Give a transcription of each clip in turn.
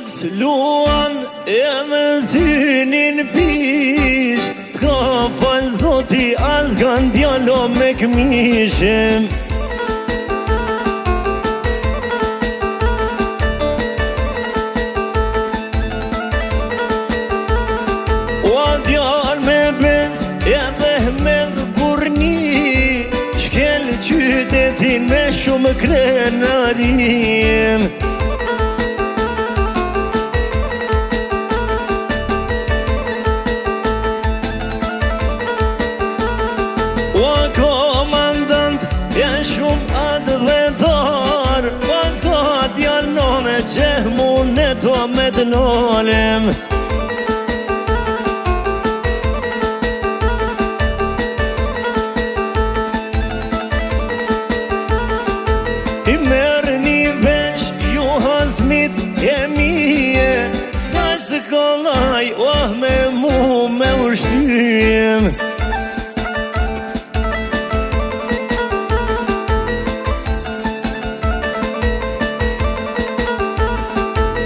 flokës luan edhe zynin pish, t'ka falë Zoti as gan djalo me këmishim. O djal me bez edhe me burni, shkel qytetin me shumë krenarim. O komandant e shumë advetar, pas ka djal none që mune to me të nolem. I merë një vesh ju hazmit e mije, sa që të kolaj me mu me ushtyjem.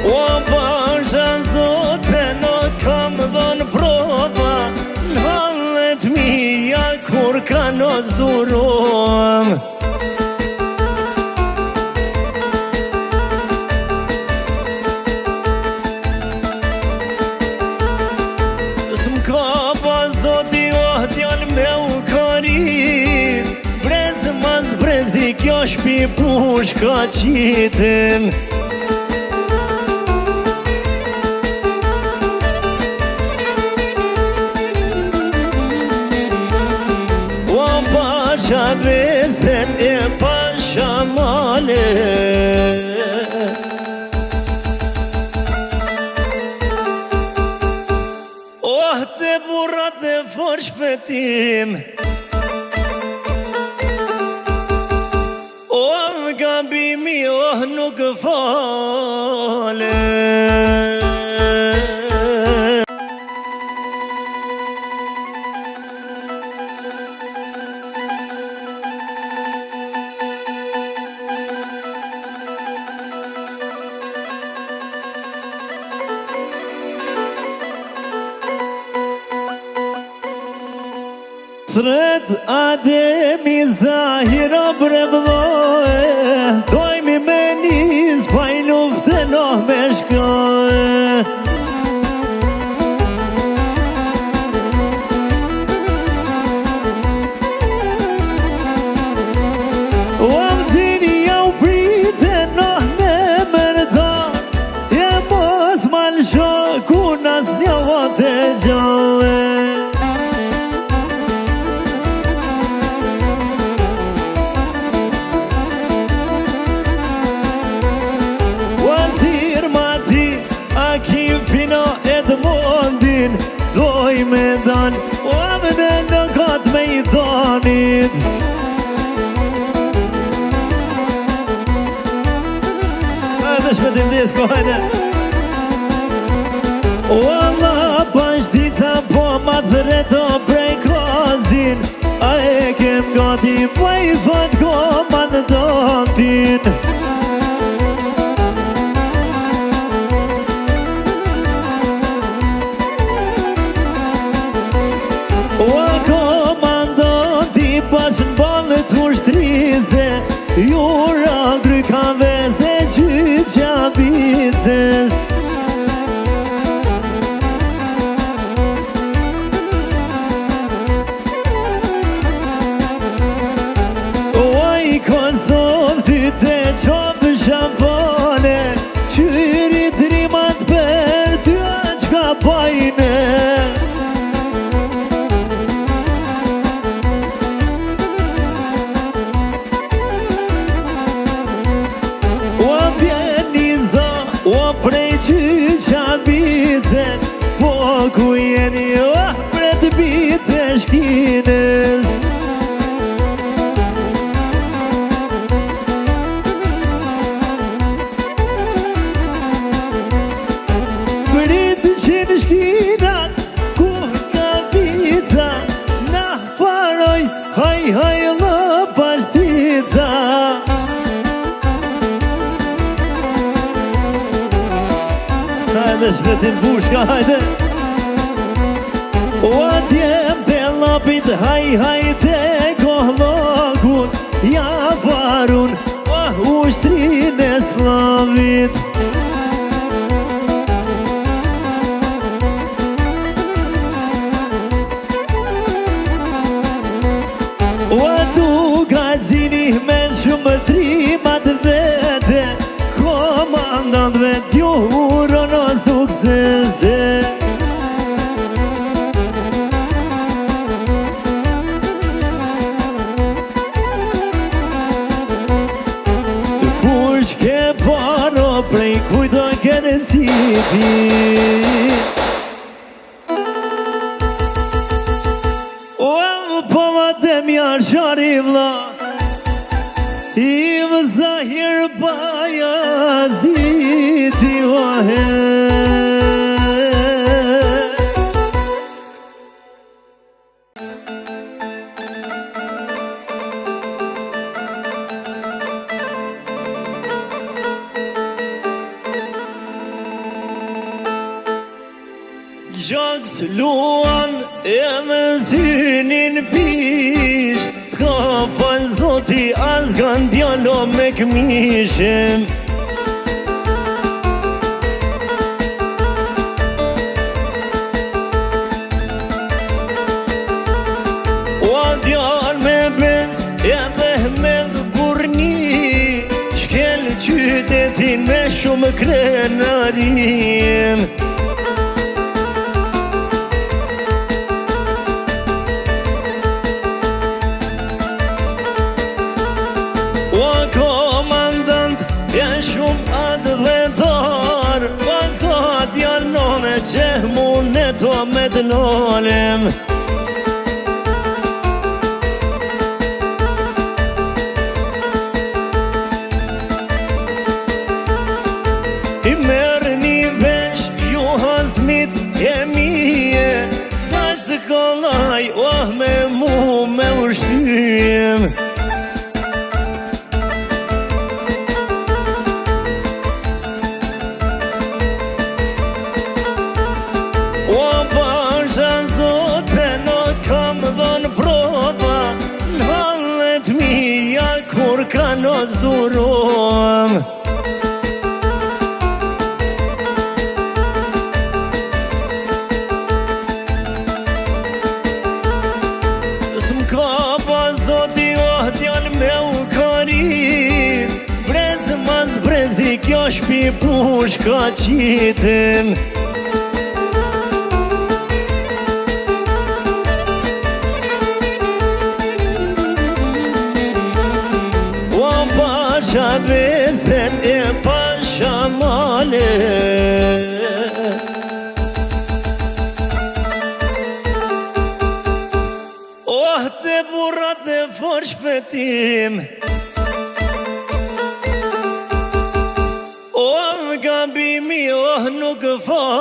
O pasha Zote në kam dhënë prova, në hallet mija kur ka nos durom. S'mka pa Zoti djal me u karit, brez mas brezi kjo shpi push ka qitin. Pasha bezen e pasha male, te burrat e for shpetim, gabimi nuk fale. Thret Ademi Zahira brevdoj, dojmi me nis pa i lufte no me shkoj. O amëzini ja u prite no me mërda, e mos mal shoku nas një vate gjallë. Doj me dan, o amëne në kat me i danit. Edhe shpetim disko, hajde. O Allah pashtica po ma threto prej krozin, a e kem gati po i thot komandantin. Jura gryka veze qyqja bices. O i Kosov ty te qopë shampone, qyrit rimat për ty qka pajne. Po ku jeni pret bite shkines. Prit qenë shkinat ku ka pizza, na faroj haj haj lë pashtica. pushka, hajde. O djem të lapit, hajde kohlogun, ja varun, ushtrin e slavit. O du gazini me shumë trimat vete, komandant vet ju uron o suksese. Kush ke paro prej kujto kene cipi, Demjar shari vla I vëzahir Bayaziti ohe. Gjaks luan edhe synin pish, t'ka fal zoti as gan djalo me këmishim. O djal me bes edhe me burni, shkel qytetin me shumë krenarim. O komandant, janë shumë advetar, pas ka djallë none që mune to me të nolem. I merë një vesh, ju hazmit e mije, sa që të kollaj, me mu me ushtyjem. O pasha zote në kam dhën prova, në hallet mija kur ka nos durom. S'mka pa zoti djall me u karit, brez mas brezi kjo shpi pushka qitin. Pasha besen e pasha male, te burrat e for shpetim, gabimi nuk falet.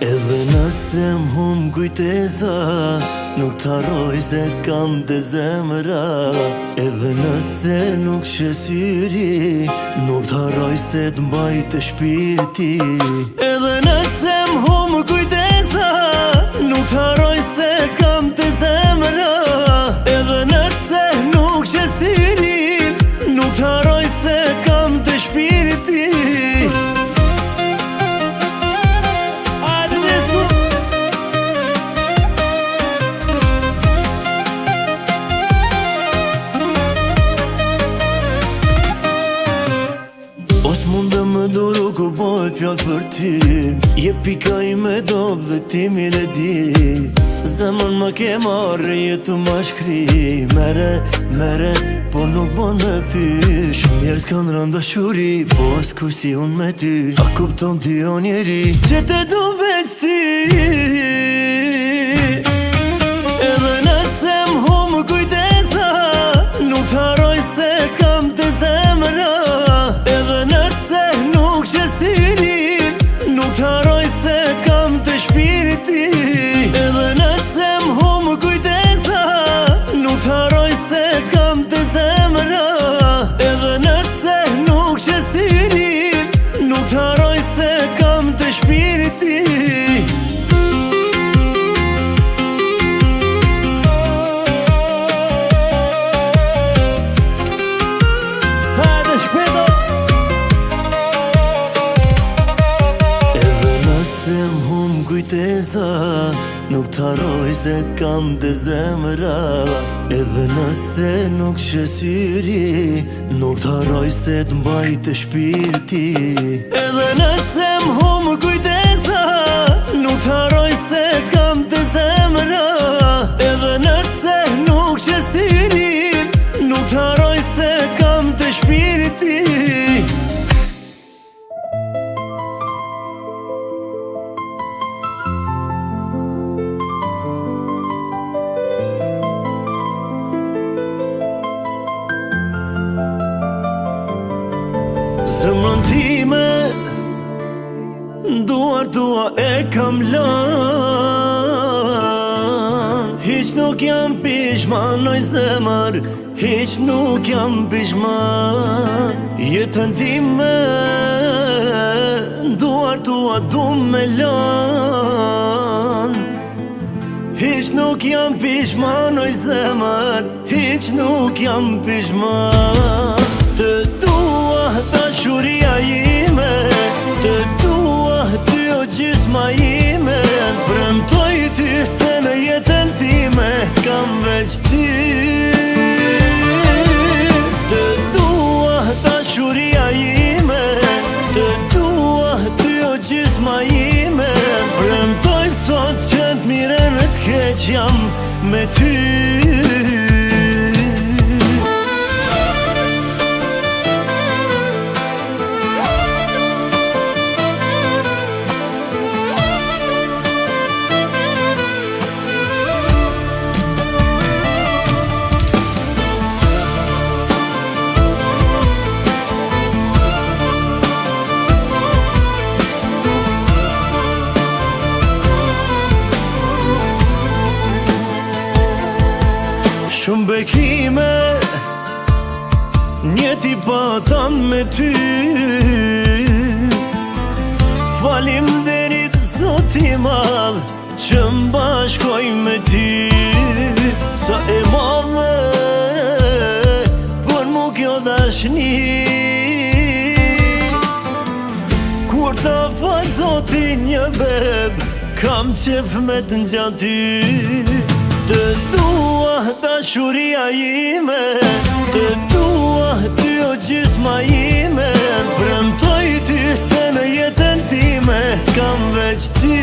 Edhe nëse m'hum kujtesa, nuk t'harroj se kam të zemra. Edhe nëse nuk shesyri, nuk t'harroj se t'mbaj të shpirti. Edhe nëse m'hum kujtesa, nuk t'harroj se kam të zemra. Edhe nëse nuk shesyri, nuk t'harroj se kam të shpirti. Duru ku bojt fjall për ty, je pika i me dob dhe ti mi le di. Zemën më ke marrë, jetu ma shkri. Mere, po nuk bon me thysh. Shumë njerës kanë rënda shuri, po as kuj si unë me ty. A kupton ti o njeri, që te du veç ty. Edhe nëse m'hum kujtesa, nuk t'harroj se kam të zemra. kujtesa, nuk t'harroj se t'kam dhe zemra. Edhe nëse nuk shesyri, nuk t'harroj se t'mbaj të shpirti. Edhe nëse m'hum kujtesa, nuk t'harroj se t'kam dhe zemra. Edhe nëse nuk shesyri, nuk t'harroj se t'kam dhe shpirti. Zemrën time, duar tua e kam lën. Hiq nuk jam pishman, oj zemër, hiq nuk jam pishman. Jetën time, duar tua du me lën. Hiq nuk jam pishman, oj zemër, hiq nuk jam pishman. Të dua dashuria ime, të dua ty o gjysma ime. Premtoj ty se në jetën time kam veç ty. Të dua dashuria ime, të dua ty o gjysma ime. Premtoj sot që t'mire në t'keq jam me ty. Shumë bekime, njeti patam me ty. Faleminderit Zoti madh që m'bashkoj me ty. Sa e madhe për mu kjo dashni. Kur ta fal Zoti një beb, kam qef me t'ngjan ty. Të dua dashuria ime, të dua ty o gjysma ime. Premtoj ty se në jetën time kam veç ty.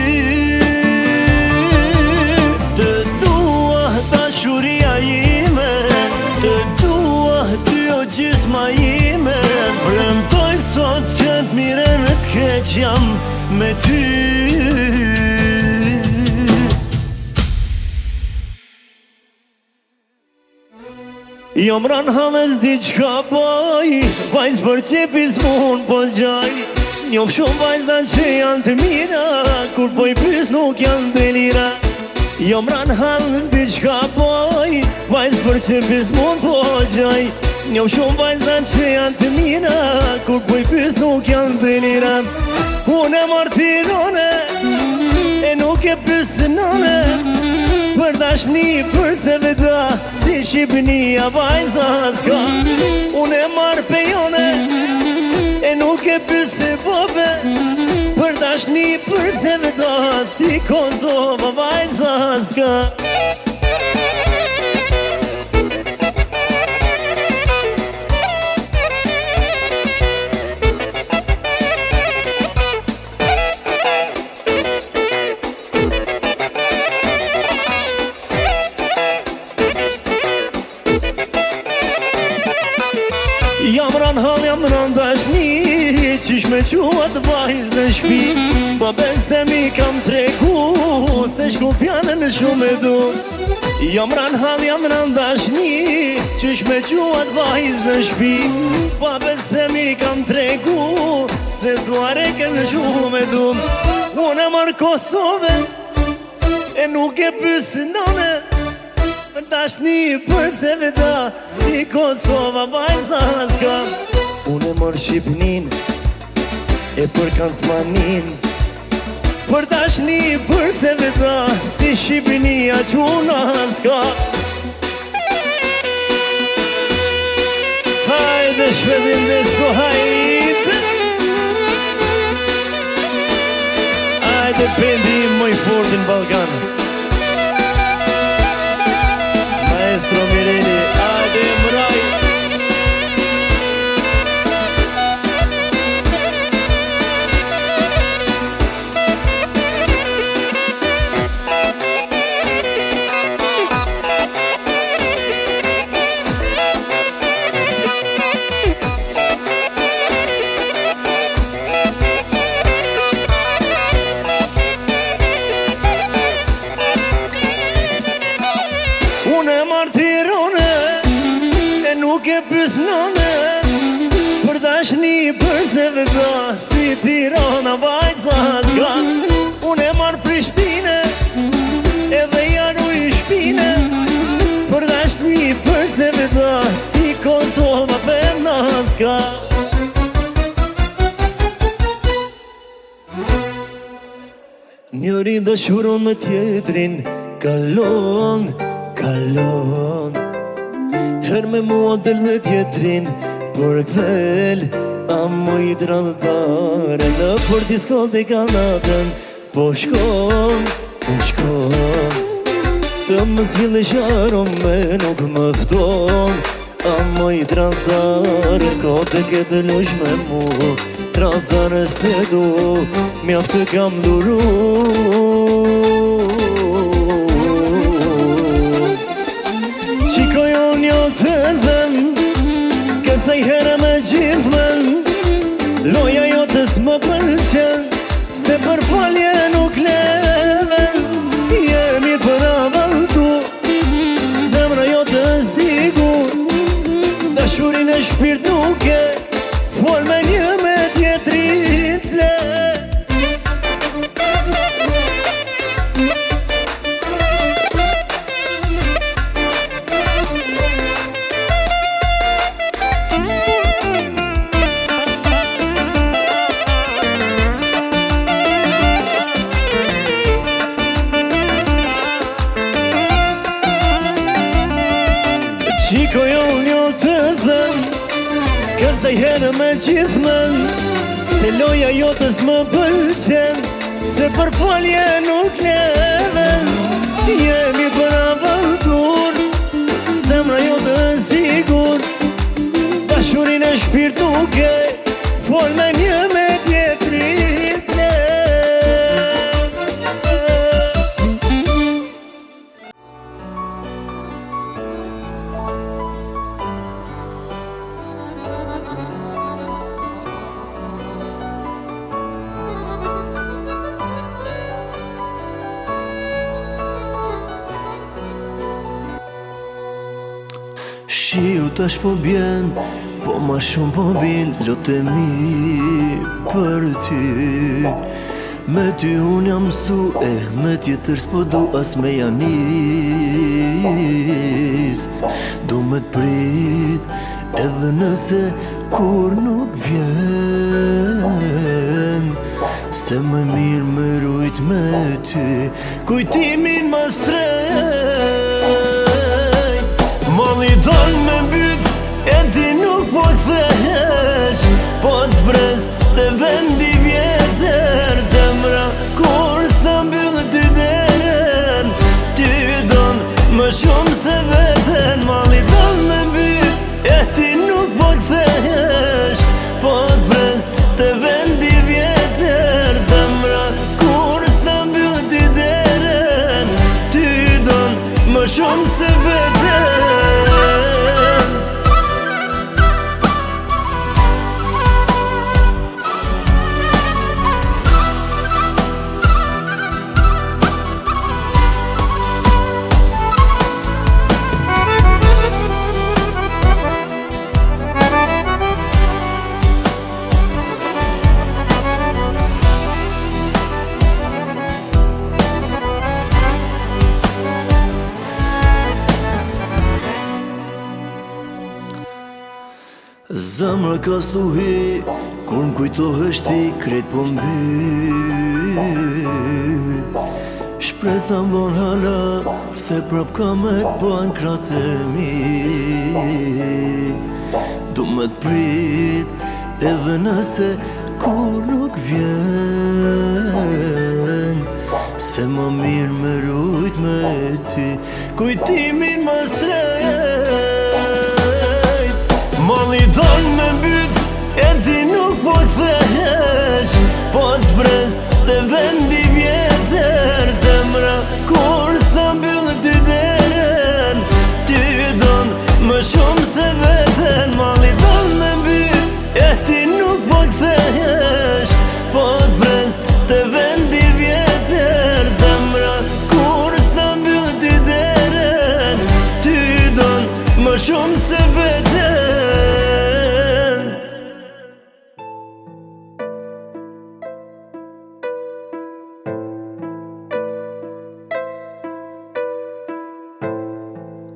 Të dua dashuria ime, të dua ty o gjysma ime. Premtoj sot që t'mire në t'keq jam me ty. Jam ran halës di qka baj, vajz për qepis mun po gjaj. Njom shumë vajzat që janë të mira, kur po i pys nuk janë të lira. Jam ran halës di qka baj, vajz për qepis mun po gjaj. Njom shumë vajzat që janë të mira, kur po i pys nuk janë të lira. Unë e martirone, e nuk e pysënone, për dashni për se veda, si Shqipnia vajza s'ka. Unë e marrë pejone, e nuk e pysë bobe, për dashni për se veda, si Kosova vajza s'ka. Jam ran hal, jam ran dashni, qish me quat vajz në shpi. Babes të mi kam tregu, se shkupjanën shumë e du. Jam ran hal, jam ran dashni, qish me quat vajz në shpi. Babes të mi kam tregu, se zuareken shumë e du. Unë e marrë Kosove, e nuk e pysënone, dashni për se veda, si Kosova vajza s'ka. Unë e marrë Shqipnin, e për Kansmanin, për dashni për se veda, si Shqipnia quna s'ka. Hajde shpedin desko, hajde. Hajde pendim moj Moshin Balkan. Maestro Mireni, Adi Mraj. Unë e martirone, e nuk e pysnone, për dashni përse vëda, si Tirana vajza s'ka. Unë e marë Prishtine, edhe janë u i shpine, për dashni përse vëda, si Kosova femna s'ka. Njëri dëshuron me tjetrin, kalon Her me mua del me tjetrin Por këthel Amo i dradhare Në për diskot e kanatën Po shkon Të më s'vile sharon me nuk më fton Amo i dradhare Kote këtë lush me mu Dradhare s'te du Mjaft të kam duru Kësaj herë me gjithmen Loja jotës më pëlqen Se për falje nuk leven Jemi për avaltu Zemra jotës sigur Dashurin e shpirt nuk e Fol me një me tjetrit fle Qiko jo një të them Kësaj herë me gjithmen Se loja jotës më pëlqen Se për falje nuk leven Jemi për avaltur Zemra jotës sigur Dashurin e shpirt nuk e Fol me një me tjetrit ne Shiu tash po bjen, po ma shumë po bin Lotemi për ty Me ty unë jam su, me tjetër s'po du as me janis Du me t'prit, edhe nëse kur nuk vjen Se më mirë më rujt me ty Kujtimin ma strejt Mali don me byt, e ti nuk po t'thesh Po t'prez të vendi vjetër Zemra kur s'ta mbyllë ty deren Ty don më shumë se veten Mali don me byt, e ti nuk po t'thesh Po t'prez të vendi vjetër Zemra kur s'ta mbyllë ty deren Ty don më shumë se veten Zemra ka sluhi, kur m'kujtohesh ti krejt po m'byll Shpresa m'bon hala, se prap ka me t'ban kratë e mi Du me t'prit, edhe nëse kur nuk vjen se më mirë më rujt me ty. Kujtimin më strejt, malli don me byt, e ti nuk po kthehesh, po t'brez të vendi vjetër. Zemra kur s'ta mbyll ty deren, ty don më shumë se veten. Malli don me byt, e ti nuk po kthehesh, po t'brez të vendi vjetër. Zemra kur s'ta mbyll ty deren, ty don më shumë se veten.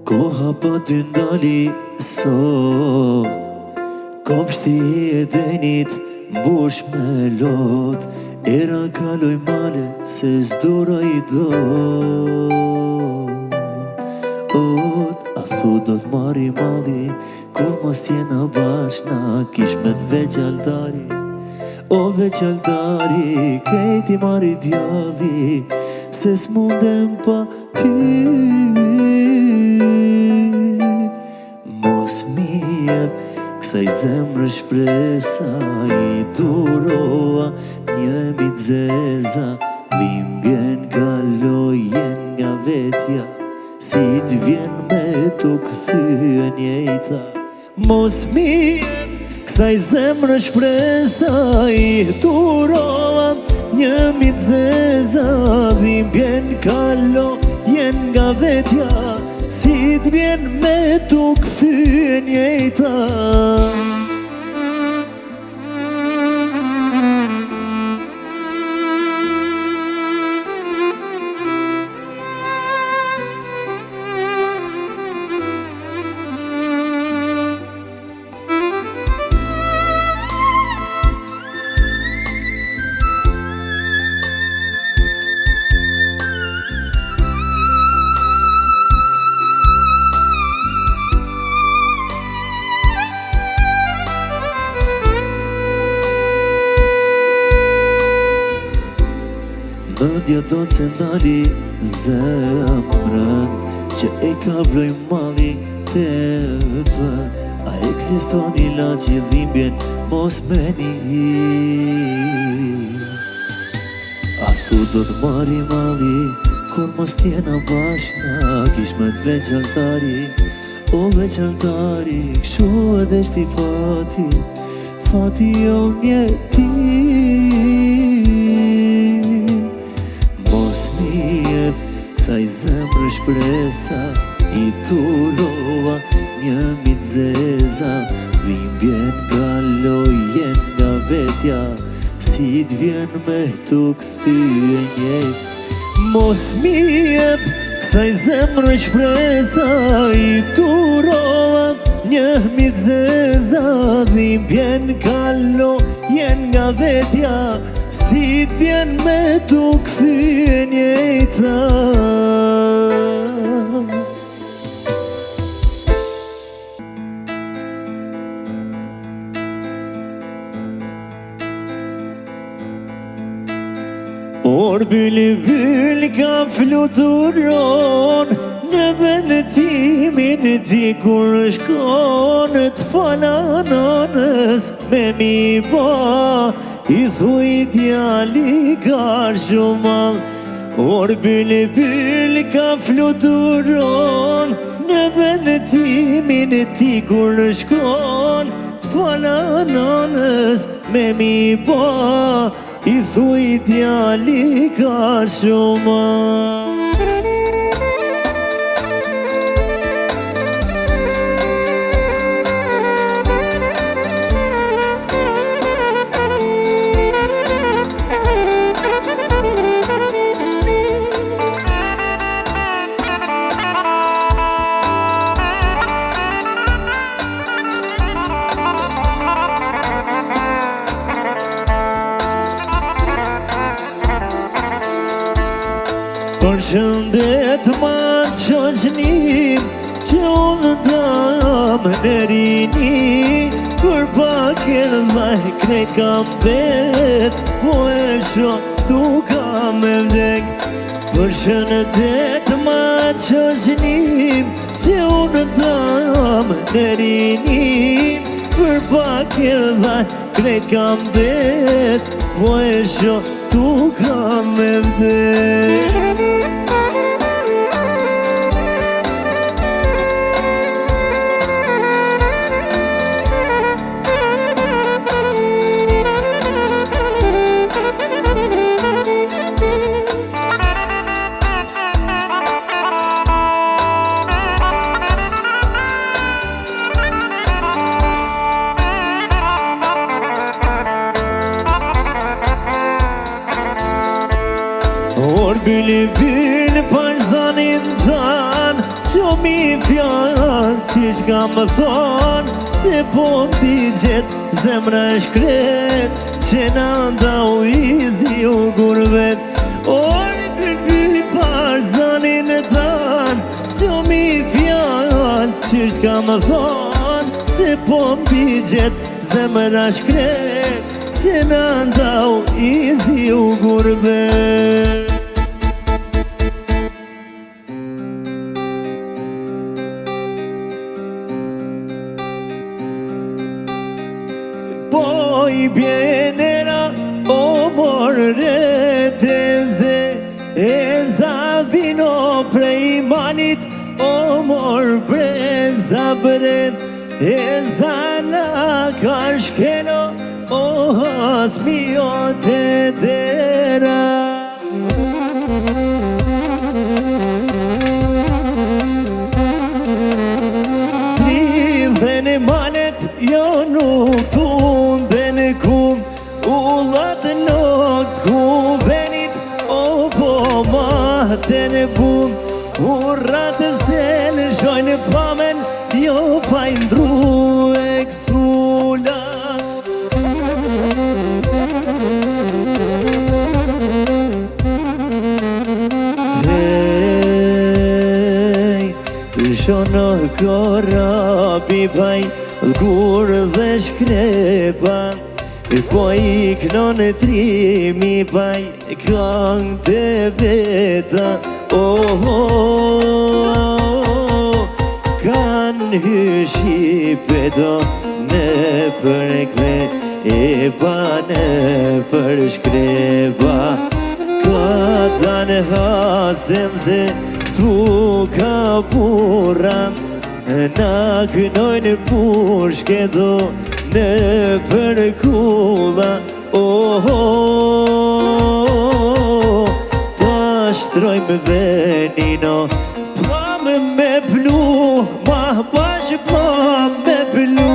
Koha pa ty ndali sot, kopshti e denit mbush me lot. Era kaloj malet se s'dura i dot. A thu do t'marri malli, kur mos t'jena bashk na kish me t'veq altari. O veq altari, krejti marri djalli, se s'mundem pa ty. Mos mi jep kësaj zemrë shpresa, i durova një mit zeza. Dhimbjen kalojen nga vetja, si t'vjen me t'u kthyen jeta. Mos mi jep kësaj zemrë shpresa, i durova një mit zeza. Dhimbjen kalojen nga vetja, si t'vjen me t'u kthyen jeta. Mëndja do të se ndali zemrën, që e ka vloj malli të vën. A eksiston ilaç i dhimbjen mos me një. A thu do t'marri malli, kur mos t'jena bashk na kish me t'veq altari. O veq altari, kshu edhe shti fati, fati jo njeti. Kësaj zemrë shpresa, i durova një mit zeza. Dhimbjen kalojen nga vetja, si t'vjen me t'u kthyen jet. Mos mi jep kësaj zemrë shpresa, i durova një mit zeza. Dhimbjen kalojen nga vetja, si t'vjen me t'u kthyen jeta. Or bylbyl ka fluturon në vendetimin ti kur shkon. T'fananonës me mi ba, i thuj djali ka shumall. Or bylbyl ka fluturon në vendetimin ti kur shkon. T'fananonës me mi ba, i thuj djali ka shumall. Përshëndet ma qoqnim, që unë dam në rini. Për pak e dhe krejt kam bet, po e shoh tu ka me vdek Për shëndet ma qoqnim Që unë dam në rinim Për pak e dha krejt kam det Po e sho tu ka me vdek Bili bil për zanin tan Qo mi fjall qish ka më thon Se po mdi gjet zemra shkret Që na ndau izi u gurvet Oj bil për zanin tan Qo mi fjall qish ka më thon Se po mdi gjet zemra shkret Që na ndau izi u gurvet Po i bjenera o morre teze E za vino prej manit o mor breza bre E za na kashkeno o hasmi o te dera Trivene manet jo nuk tunden kum Ullat not ku venit o po maten bum Urrat zel shojnë pamen jo pa indru e ksula Hey, shono korabi baj Kur dhe shkrepa Po i knon e trimi baj Kang të veta Kan hyshi pedo Në për kle E pa në për shkrepa Ka dan hasem se Tu ka buram Na kënojnë pushke do Në për kulla Ta shtrojmë venino Pa me plu Ma bash pa me plu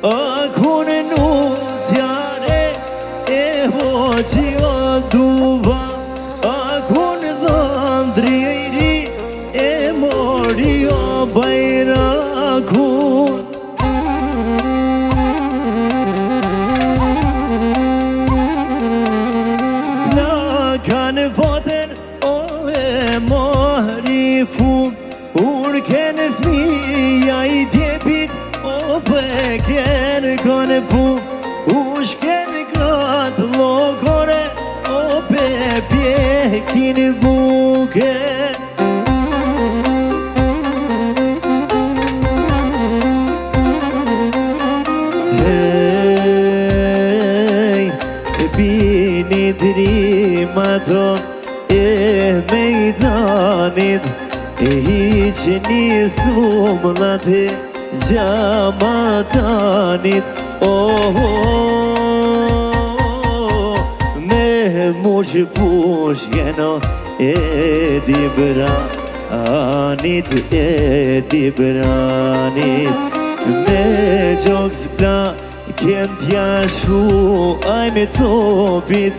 Akun nus jare e hoqi o duva Akun dhandri e mori o bajrakun Na kanë voten o e mori fun Urken fmija i djepit o peker kone pu Ushken krat lokore o pe pjekin buke Hey, bini drimato e mejdanit E hiq nisum late Gjamatanit Me mush push jeno e dibranit Me gjoks bla kënd jashu aj me topit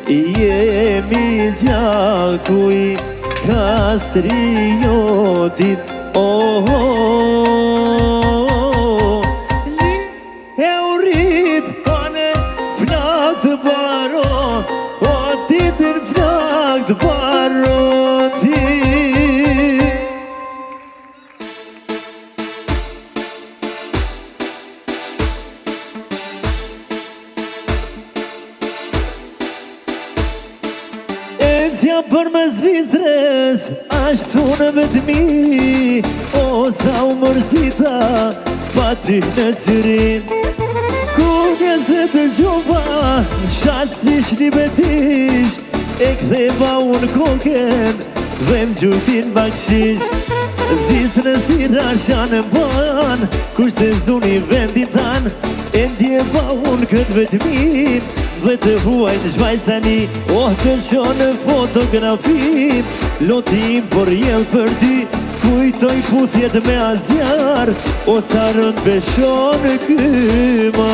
Jemi gjakuj ka pastriotit. Oh, e urit pane flak të baro, o ditën flak të baro ti. Ecja për mes Zvicrës, ashtu në vetëmi, o sa u mërzita, pa ty në Cirin. Ku njëse të gjova, shasish një betish, e ktheva unë koken, dhe më gjutin bakshish. Zvicrës i rashan në ban, kush se zuni vendin tan, e ndjeva unë këtë vetëmin, dhe të huaj të shvajsani. Oh, të qonë fotografin, lotim por jel për ty, kujtoj puthjet me azjar, o sa rënd beshon këma.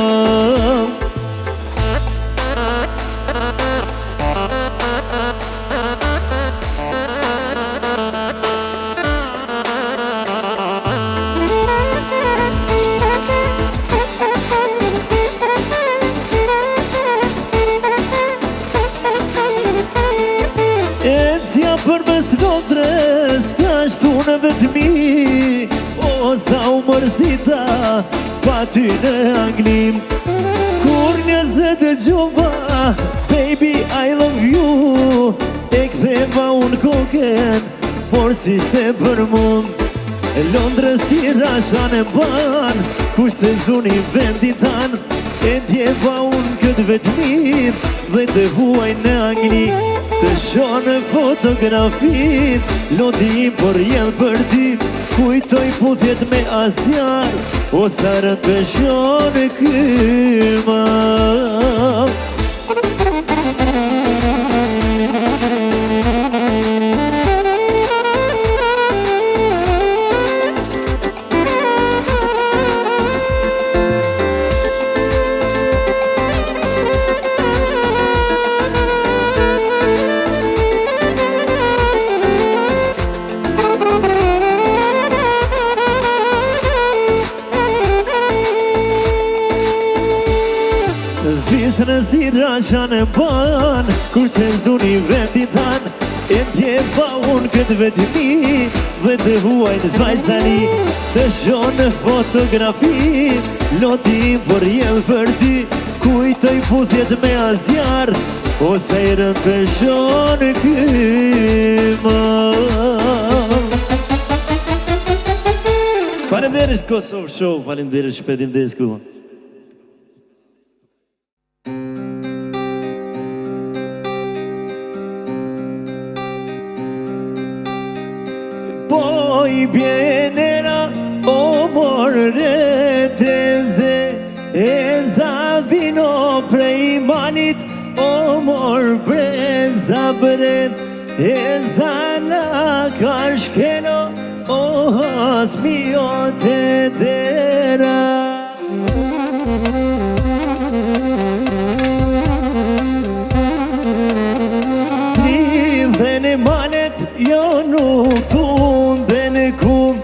Për mes Londres, ashtu në vetëmi, o sa u mërzita, pa ty në Anglim. Kur njëse të gjova, baby I love you, e ktheva unë koken, por si shte për mund. Londres i rasha në ban, kush se zuni vendin tan, e ndjeva unë këtë vetëmi, dhe të huaj në Angli. Të shonë fotografit, lodim por jel për ty, kujtoj puthjet me asjar, o sa rënd beshon këma. Zvicrës i rasha në ban, kur se zuni vendin tan, e ndjeva unë këtë vetëmi, dhe të huaj të zvajsani. Të shonë fotografi, lodim por jel për ty, kujtoj puthjet me azjar, o sa i rënd beshon këma. Faleminderit Kosovë Show, faleminderit Shpetin Desku. Poi bienera o morreteze, e za vino prej manit, o mor breza bret, e za na kashkeno, o hasmio te dera. Tridhen e malet jo nuk tunden kum,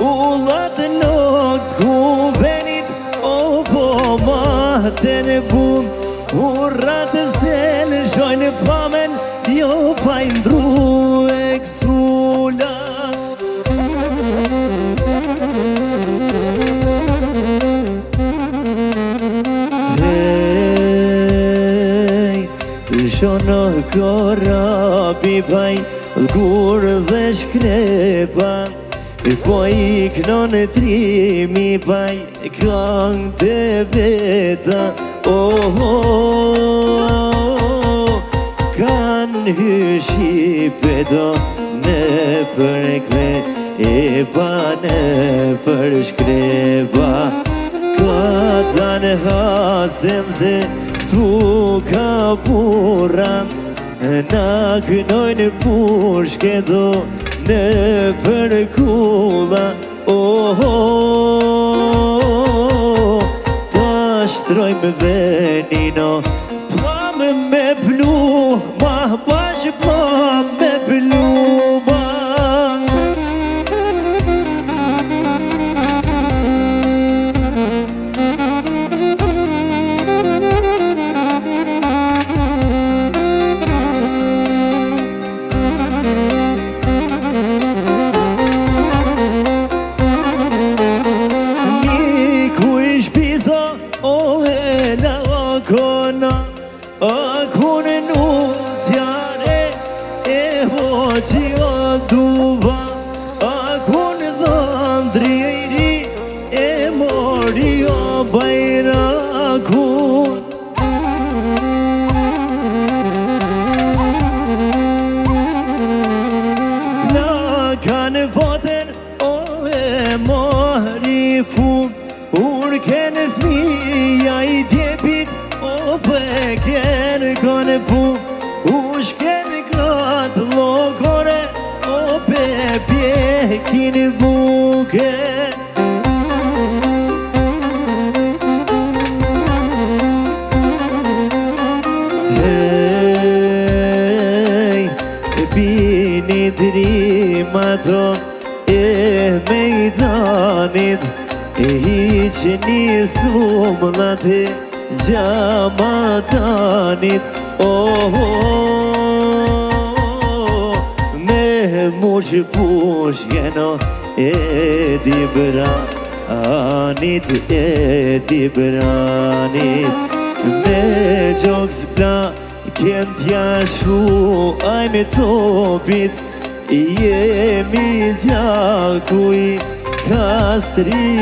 ullat not ku venit, o po maten bum, urrat zel shojnë pamen, jo pa indru e ksula. Shono korabi baj, kur dhe shkrepa, po i knon e trimi baj, kang të veta. Kan hyshi pedo në për kre, e pa në për shkrepa, ka dan hasem se tu ka buran, na kënojnë pushke do në për kulla. Ta shtrojmë venino, plam me plu, ma bash plam me plu, kanë votën, o e mori fund. Urken fëmija I djepit, o peken kanë pu. Ushken gratë lokore, o pe pjekin buke. Bini drimato e mejdanit, e hiq një sumlate gjamatanit. Me mush push jeno e dibranit, e dibranit. Me gjoks bla Kënd jashu aj me topit, jemi gjaku I kastriotit.